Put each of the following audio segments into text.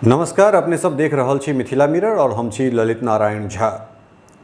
नमस्कार, अपने सब देख रहल छी मिथिला मिरर और हम छी ललित नारायण झा।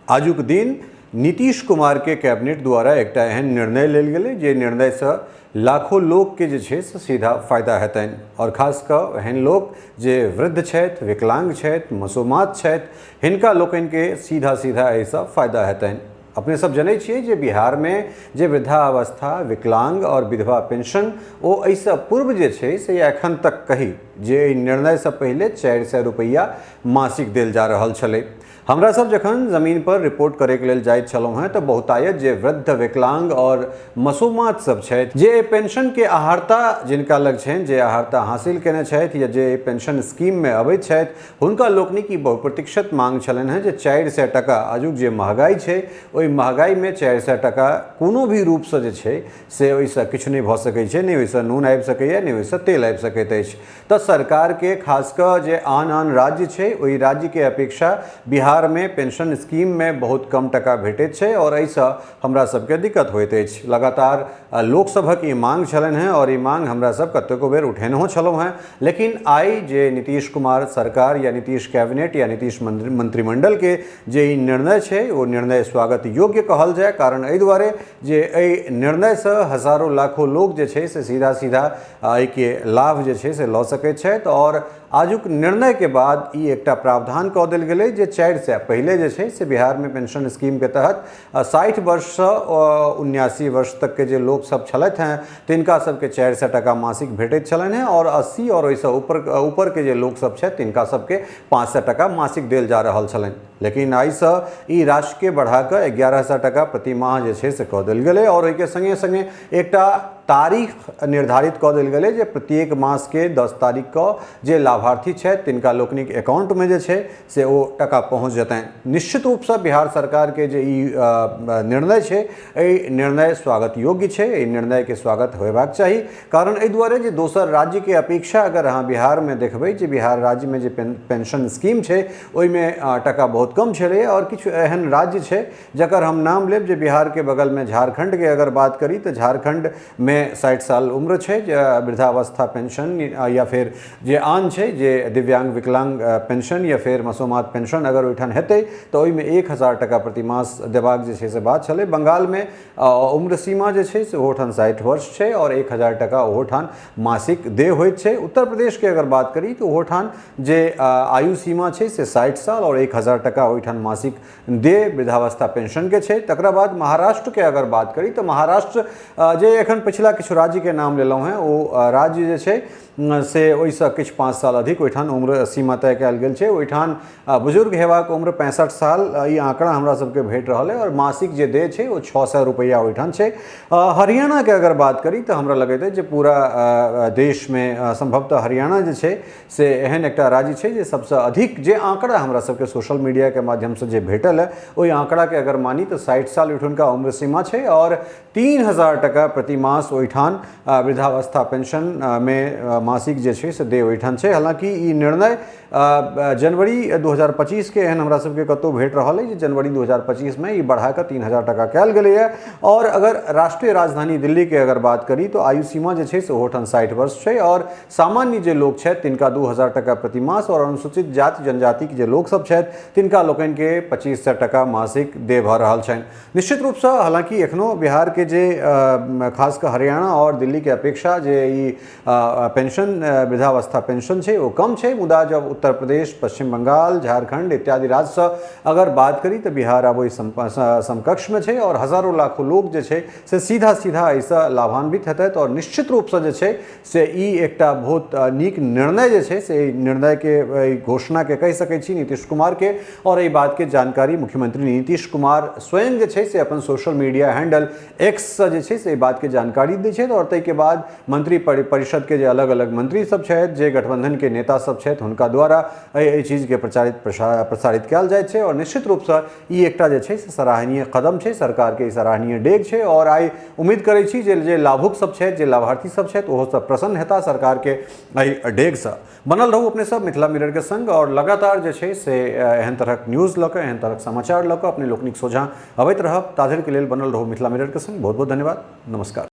आजुक दिन नीतीश कुमार के कैबिनेट द्वारा एकटा एहन निर्णय लेल गेलै जे निर्णय से लाखों लोग के जे छै से सीधा फायदा हेतनि और खास कऽ एहन लोग जे वृद्ध छथि, विकलांग छथि, मसूमात छथि, हिनका लोकनि के सीधा सीधा एहिसँ फायदा हेतनि। अपने सब जनै छियै जे बिहार में जे वृद्धावस्था, विकलांग और विधवा पेंशन ओ एहिसँ पूर्व जे छै से एखन तक कही जे निर्णय से पहले 400 रुपैया मासिक देल जा रहल छलै। हमरा सब जखन जमीन पर रिपोर्ट करे के लेल जाइत छलहुँ हैं तो बहुतायत जे वृद्ध, विकलांग और मसूमात सब छथि जे पेंशन के आहारता जिनका लग छनि, जे आहारता हासिल केने छथि या जे पेंशन स्कीम में अबैत छथि, हुनका लोकनिक ई बहुप्रतीक्षित मांग छलनि हैं जे 400 टका आजुक जे महगाई छै ओहि महगाई में 400 टका कोनो भी रूप से जे छै से ओहिसँ किछु नहि भऽ सकै छै, नहि ओहिसँ नून आबि सकैए, नहि ओहिसँ तेल आबि सकैत अछि। तऽ सरकार के खास कऽ जे आन राज्य छै ओहि राज्य के अपेक्षा बिहार में पेंशन स्कीम में बहुत कम टका भेटैत छै और एहिसँ हमरा सबके दिक्कत होइत अछि। लगातार लोकसभक ई मांग छलनि हैं और ई मांग हमरा सब कतेको बेर उठेनहो छलहुँ हैं, लेकिन आइ जे नीतीश कुमार सरकार या नीतीश कैबिनेट या नीतीश मंत्रिमंडल के जे ई निर्णय छै ओ निर्णय स्वागत योग्य कहल जाए। कारण एहि दुआरे जे एहि निर्णय से हजारों लाखों लोग जे छै से सीधा सीधा एहि के लाभ जे छै से लऽ सकैत छथि और आजुक निर्णय के बाद ई एकटा प्रावधान कऽ देल गेलै जे 400 पहले जे छै से बिहार में पेंशन स्कीम के तहत 60 वर्ष से 79 वर्ष तक के जे लोग सब छलथि हैं तिनका सबके 400 टका मासिक भेटैत छलनि हैं और 80 और ओहिसँ ऊपर के जे लोग सब छथि तिनका सबके 500 टका मासिक देल जा रहल छलनि। लेकिन आइसँ ई राशि के बढ़ा कऽ 1100 टका प्रति माह जे छै से कऽ देल गेलै और ओहिके संगे संगे एकटा तारीख निर्धारित कऽ देल गेलै जे प्रत्येक मास के 10 तारीख कऽ जे लाभार्थी छथि तिनका लोकनिक अकाउंट में जे छै से ओ टका पहुँच जेतनि। निश्चित रूप से बिहार सरकार के जे ई निर्णय छै एहि निर्णय स्वागत योग्य छै, एहि निर्णय के स्वागत होयबाक चाही। कारण एहि दुआरे जे दोसर राज्य के अपेक्षा अगर अहाँ बिहार में देखबै जे बिहार राज्य में जे पेंशन स्कीम छै ओहिमे टका बहुत कम छलै और किछु एहन राज्य छै जकर हम नाम लेब जे बिहार के बगल में झारखंड के अगर बात करी तो झारखंड में 60 साल उम्र छै वृद्धावस्था पेंशन या फिर जे आन छै जे दिव्यांग विकलांग पेंशन या फिर मसूमात पेंशन अगर ओहिठाम हेतै तो ओहिमे 1000 टका प्रति मास देबाक जे छै से बात छलै। बंगाल में उम्र सीमा जे छै से ओहोठाम 60 वर्ष छै और 1000 टका ओहोठाम मासिक देय होइत छै। उत्तर प्रदेश के अगर बात करी तो ओहोठाम जे आयु सीमा छै से 60 साल और 1000 टका ओहिठाम मासिक देय वृद्धावस्था पेंशन के छै। तकरा बाद महाराष्ट्र के अगर बात करी तो महाराष्ट्र जे एखन पिछला किछु राज्य के नाम लेलहुँ हैं ओ राज्य जे छै से ओहिसँ किछु 5 साल अधिक ओहिठाम उम्र सीमा तय कयल गेल छै। ओहिठाम बुजुर्ग हेबाक उम्र 65 साल ई आंकड़ा हमरा सबके भेट रहल है और मासिक जे देय छै ओ 600 रुपैया ओहिठाम छै। हरियाणा के अगर बात करी तो हमरा लगैत है जे पूरा देश में संभवतः हरियाणा जे छै से एहन एकटा राज्य छै जे सबसँ अधिक जे आंकड़ा हमरा सबके सोशल मीडिया के माध्यम से जे भेटल है ओहि आंकड़ा के अगर मानी तो 60 साल ओहिठुनका उम्र सीमा छै और 3000 टका प्रति मास ओहिठाम वृद्धावस्था पेंशन में मासिक जे छै से देय ओहिठाम छै। हालांकि ई निर्णय जनवरी 2025 के एहन हमरा सबके कतौ भेट रहल है जे जनवरी 2025 में ई बढ़ा कऽ 3000 टका कयल गेलै है। और अगर राष्ट्रीय राजधानी दिल्ली के अगर बात करी तो आयु सीमा जे छै से ओहोठाम 60 वर्ष छै और सामान्य जे लोग छथि तिनका 2000 टका प्रति मास और अनुसूचित जाति जनजाति के जे लोग सब छथि तिनका लोकनि के 2500 टका मासिक देय भऽ रहल छनि। निश्चित रूप से हालांकि एखनो बिहार के जे खास कऽ हरियाणा और दिल्ली के अपेक्षा जे ई पेंशन वृद्धावस्था पेंशन छै वो कम छै, मुदा जब उत्तर प्रदेश, पश्चिम बंगाल, झारखंड इत्यादि राज्य से अगर बात करी तो बिहार अब ओहि समकक्ष में छै और हजारों लाखों लोग जे छै से सीधा सीधा एहिसँ लाभान्वित हेतैथ। और निश्चित रूप से जे छै से ई एकटा बहुत नीक निर्णय जे छै से निर्णय के घोषणा के कहि सकै छी नीतीश कुमार के और एहि बात के जानकारी मुख्यमंत्री नीतीश कुमार स्वयं जे छै से अपन सोशल मीडिया हैंडल एक्स से जे छै से बात के जानकारी दै छथि और ताहि के बाद मंत्री परिषद के जे अलग अलग मंत्री सब छथि, जे गठबंधन के नेता सब छथि हुनका द्वारा एहि चीज के प्रसारित कयल जाइत छै। और निश्चित रूप से ई एकटा जे छै से सराहनीय कदम छै, सरकार के सराहनीय डेग छै और आइ उम्मीद करै छी जे लाभुक सब छथि, जे लाभार्थी सब छथि ओहो सब प्रसन्न हेता सरकार के एहि डेग से। बनल रहू अपने सब मिथिला मिरर के संग और लगातार जे छै से एहन तरहक न्यूज लऽ कऽ, एहन तरहक समाचार लऽ कऽ अपने लोकनिक सोझाँ अबैत रहब। ताधरि के लेल बनल रहू मिथिला मिरर के संग। बहुत बहुत धन्यवाद। नमस्कार।